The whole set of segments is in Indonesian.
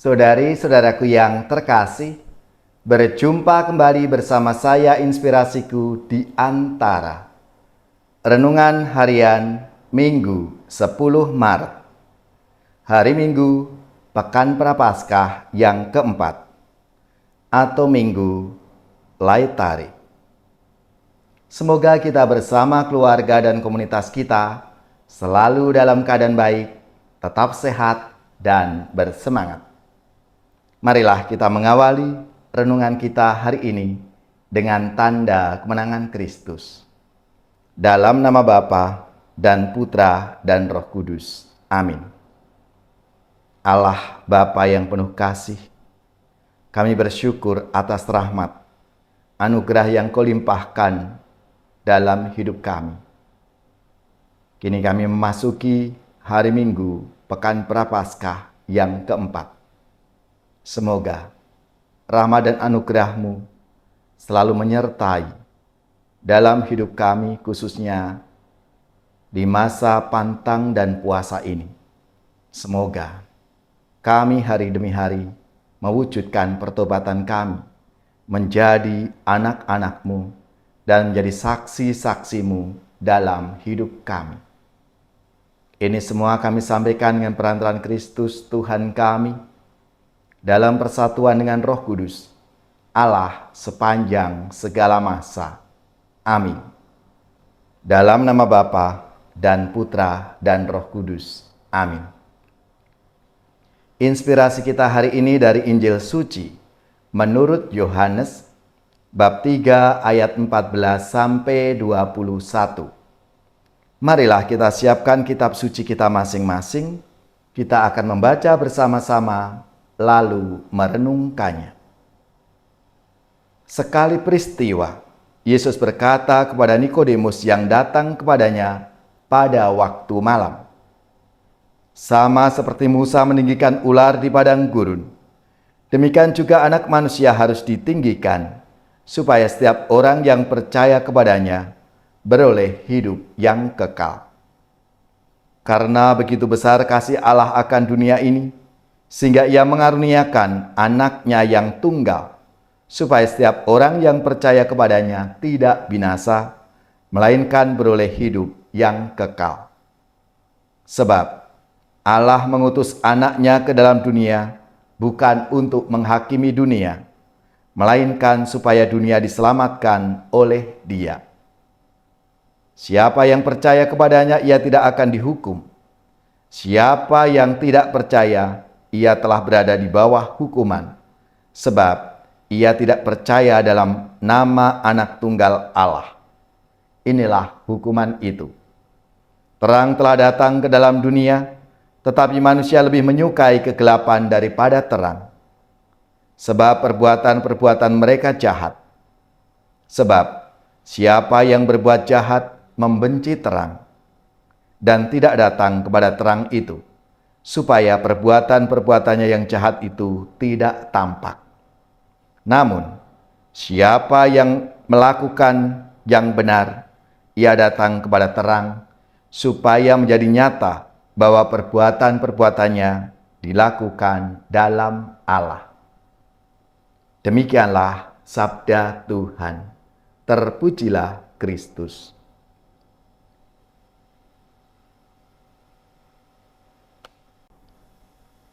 Saudari-saudaraku yang terkasih, berjumpa kembali bersama saya Inspirasiku di Antara. Renungan Harian Minggu 10 Maret. Hari Minggu, Pekan Prapaskah yang keempat, atau Minggu Laetare. Semoga kita bersama keluarga dan komunitas kita selalu dalam keadaan baik, tetap sehat, dan bersemangat. Marilah kita mengawali renungan kita hari ini dengan tanda kemenangan Kristus. Dalam nama Bapa dan Putra dan Roh Kudus. Amin. Allah Bapa yang penuh kasih, kami bersyukur atas rahmat, anugerah yang Kau limpahkan dalam hidup kami. Kini kami memasuki hari Minggu, Pekan Prapaskah yang keempat. Semoga rahmat dan anugerah-Mu selalu menyertai dalam hidup kami, khususnya di masa pantang dan puasa ini. Semoga kami hari demi hari mewujudkan pertobatan kami, menjadi anak-anak-Mu dan menjadi saksi-saksi-Mu dalam hidup kami. Ini semua kami sampaikan dengan perantaraan Kristus Tuhan kami, dalam persatuan dengan Roh Kudus, Allah sepanjang segala masa. Amin. Dalam nama Bapa dan Putra dan Roh Kudus. Amin. Inspirasi kita hari ini dari Injil Suci menurut Yohanes bab 3 ayat 14 sampai 21. Marilah kita siapkan kitab suci kita masing-masing. Kita akan membaca bersama-sama lalu merenungkannya. Sekali peristiwa, Yesus berkata kepada Nikodemus yang datang kepadanya pada waktu malam, "Sama seperti Musa meninggikan ular di padang gurun, demikian juga Anak Manusia harus ditinggikan, supaya setiap orang yang percaya kepadanya beroleh hidup yang kekal. Karena begitu besar kasih Allah akan dunia ini, sehingga Ia mengaruniakan Anak-Nya yang tunggal, supaya setiap orang yang percaya kepadanya tidak binasa, melainkan beroleh hidup yang kekal. Sebab Allah mengutus Anak-Nya ke dalam dunia, bukan untuk menghakimi dunia, melainkan supaya dunia diselamatkan oleh Dia. Siapa yang percaya kepadanya, ia tidak akan dihukum. Siapa yang tidak percaya, ia telah berada di bawah hukuman, sebab ia tidak percaya dalam nama Anak Tunggal Allah. Inilah hukuman itu. Terang telah datang ke dalam dunia, tetapi manusia lebih menyukai kegelapan daripada terang, sebab perbuatan-perbuatan mereka jahat. Sebab siapa yang berbuat jahat membenci terang, dan tidak datang kepada terang itu, supaya perbuatan-perbuatannya yang jahat itu tidak tampak. Namun, siapa yang melakukan yang benar, ia datang kepada terang, supaya menjadi nyata bahwa perbuatan-perbuatannya dilakukan dalam Allah." Demikianlah sabda Tuhan. Terpujilah Kristus.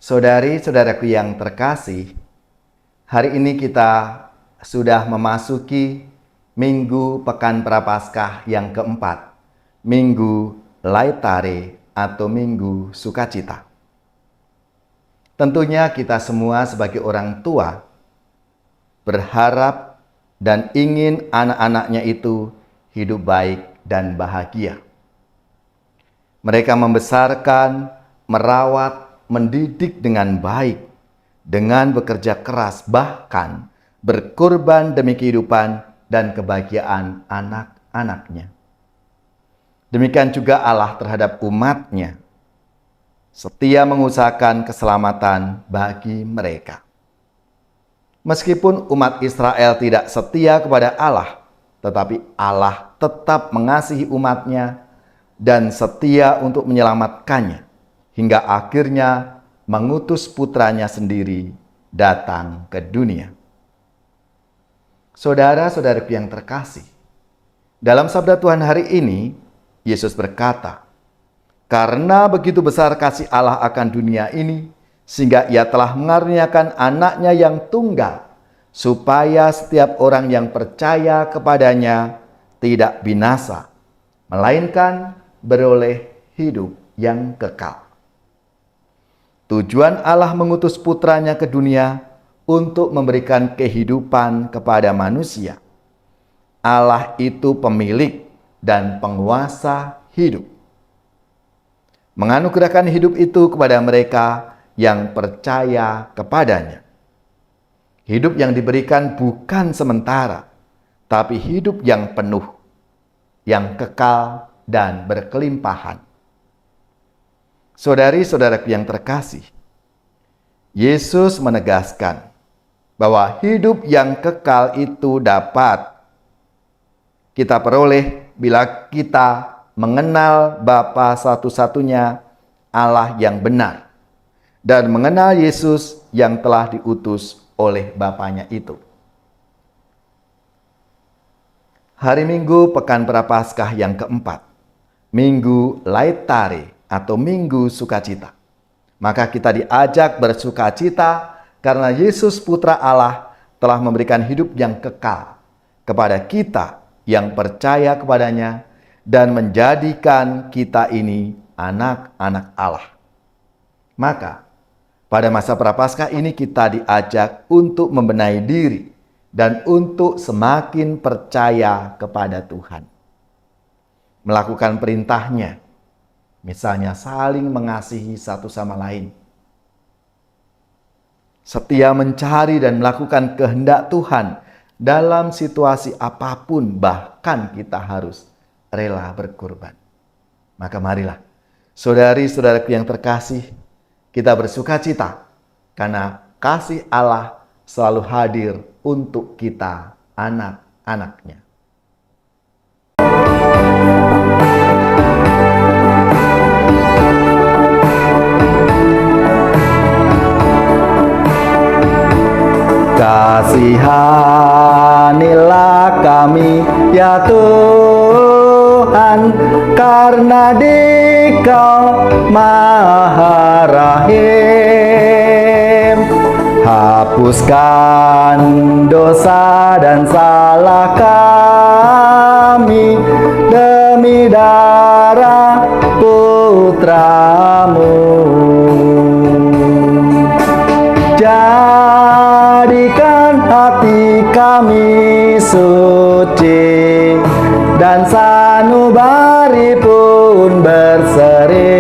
Saudari-saudaraku yang terkasih, hari ini kita sudah memasuki Minggu Pekan Prapaskah yang keempat, Minggu Laetare atau Minggu Sukacita. Tentunya kita semua sebagai orang tua berharap dan ingin anak-anaknya itu hidup baik dan bahagia. Mereka membesarkan, merawat, mendidik dengan baik, dengan bekerja keras, bahkan berkorban demi kehidupan dan kebahagiaan anak-anaknya. Demikian juga Allah terhadap umat-Nya, setia mengusahakan keselamatan bagi mereka. Meskipun umat Israel tidak setia kepada Allah, tetapi Allah tetap mengasihi umat-Nya dan setia untuk menyelamatkannya, hingga akhirnya mengutus putranya sendiri datang ke dunia. Saudara-saudaraku yang terkasih, dalam sabda Tuhan hari ini, Yesus berkata, "Karena begitu besar kasih Allah akan dunia ini, sehingga Ia telah mengaruniakan anaknya yang tunggal, supaya setiap orang yang percaya kepadanya tidak binasa, melainkan beroleh hidup yang kekal." Tujuan Allah mengutus putranya ke dunia untuk memberikan kehidupan kepada manusia. Allah itu pemilik dan penguasa hidup. Menganugerahkan hidup itu kepada mereka yang percaya kepadanya. Hidup yang diberikan bukan sementara, tapi hidup yang penuh, yang kekal dan berkelimpahan. Saudari-saudaraku yang terkasih, Yesus menegaskan bahwa hidup yang kekal itu dapat kita peroleh bila kita mengenal Bapa satu-satunya Allah yang benar dan mengenal Yesus yang telah diutus oleh Bapanya itu. Hari Minggu Pekan Prapaskah yang keempat, Minggu Laetare atau Minggu Sukacita. Maka kita diajak bersukacita karena Yesus Putra Allah telah memberikan hidup yang kekal kepada kita yang percaya kepadanya dan menjadikan kita ini anak-anak Allah. Maka pada masa Prapaskah ini kita diajak untuk membenahi diri dan untuk semakin percaya kepada Tuhan. Melakukan perintahnya, misalnya saling mengasihi satu sama lain. Setia mencari dan melakukan kehendak Tuhan dalam situasi apapun, bahkan kita harus rela berkorban. Maka marilah, saudari-saudaraku yang terkasih, kita bersukacita karena kasih Allah selalu hadir untuk kita, anak-anaknya. Kasihanilah kami ya Tuhan, karena Dikau Maha Rahim. Hapuskan dosa dan salah kami demi darah Putramu. Jadikan hati kami suci dan sanubari pun berseri,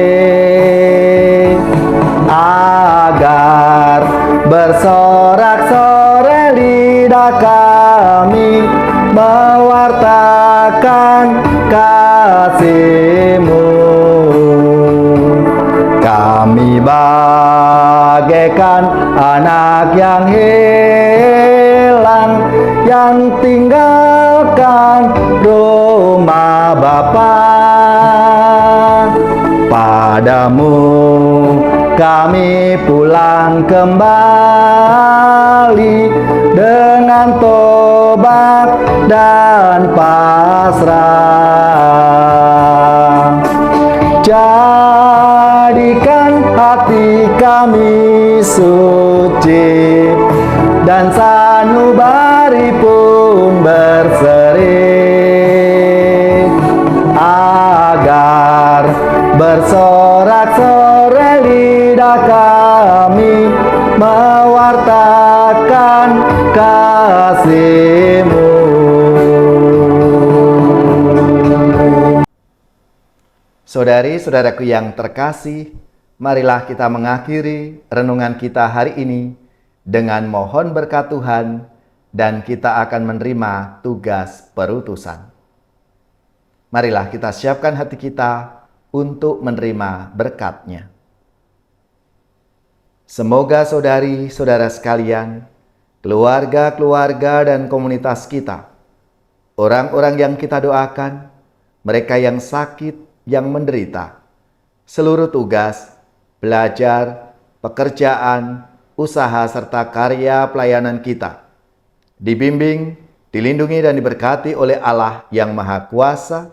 agar bersorak-sorai lidah kami mewartakan kasih-Mu. Kami bagaikan anak yang hilang, yang tinggalkan rumah Bapa. Padamu kami pulang kembali dengan tobat dan pasrah. Jadikan hati kami suci dan sanubari pun berseri, agar bersorak-sorai lidah kami mewartakan kasih-Mu. Saudari-saudaraku yang terkasih, marilah kita mengakhiri renungan kita hari ini dengan mohon berkat Tuhan, dan kita akan menerima tugas perutusan. Marilah kita siapkan hati kita untuk menerima berkat-Nya. Semoga saudari-saudara sekalian, keluarga-keluarga dan komunitas kita, orang-orang yang kita doakan, mereka yang sakit, yang menderita, seluruh tugas, belajar, pekerjaan, usaha, serta karya pelayanan kita. Dibimbing, dilindungi, dan diberkati oleh Allah yang Maha Kuasa,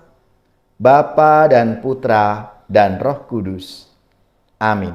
Bapa dan Putra dan Roh Kudus. Amin.